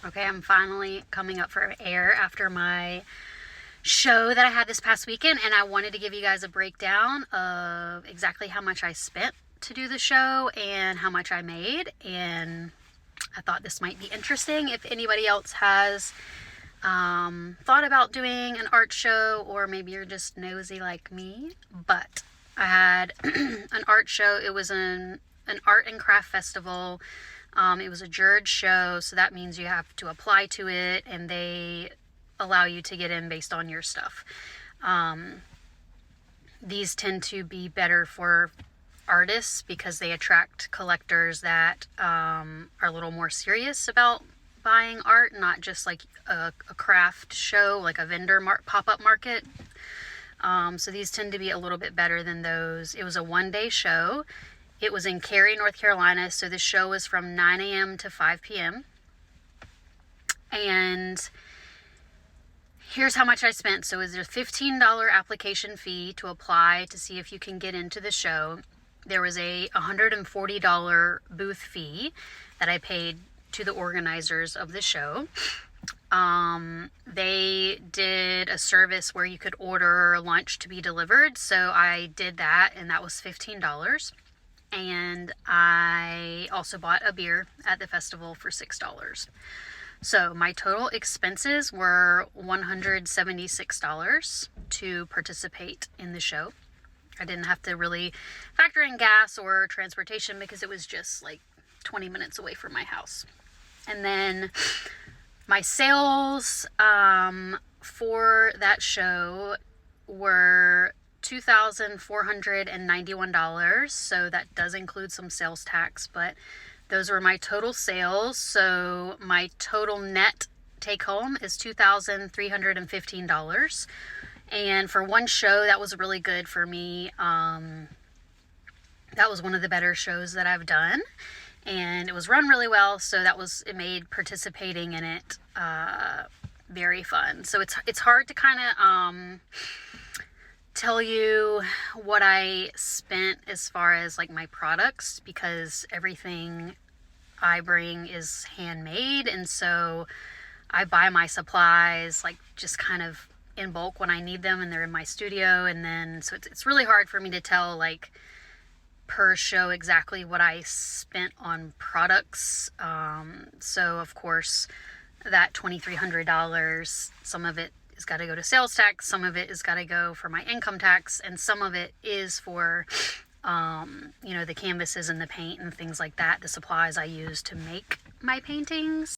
Okay, I'm finally coming up for air after my show that I had this past weekend, and I wanted to give you guys a breakdown of exactly how much I spent to do the show and how much I made. And I thought this might be interesting if anybody else has thought about doing an art show, or maybe you're just nosy like me. But I had an art show. It was an art and craft festival. It was a judged show, so that means you have to apply to it, and they allow you to get in based on your stuff. These tend to be better for artists because they attract collectors that are a little more serious about buying art, not just like a craft show, like a vendor pop-up market. So these tend to be a little bit better than those. It was a one-day show. It was in Cary, North Carolina, so the show was from 9 a.m. to 5 p.m. And here's how much I spent. So it was a $15 application fee to apply to see if you can get into the show. There was a $140 booth fee that I paid to the organizers of the show. They did a service where you could order lunch to be delivered, so I did that, and that was $15. And I also bought a beer at the festival for $6. So my total expenses were $176 to participate in the show. I didn't have to really factor in gas or transportation because it was just like 20 minutes away from my house. And then my sales for that show were $2,491, so that does include some sales tax, but those were my total sales. So my total net take home is $2,315. And for one show, that was really good for me. That was one of the better shows that I've done, and it was run really well, so it made participating in it very fun. So it's hard to kind of tell you what I spent as far as like my products, because everything I bring is handmade, and so I buy my supplies like just kind of in bulk when I need them, and they're in my studio. And then so it's really hard for me to tell like per show exactly what I spent on products. So of course that $2,300, some of it has got to go to sales tax, some of it has got to go for my income tax, and some of it is for the canvases and the paint and things like that, the supplies I use to make my paintings.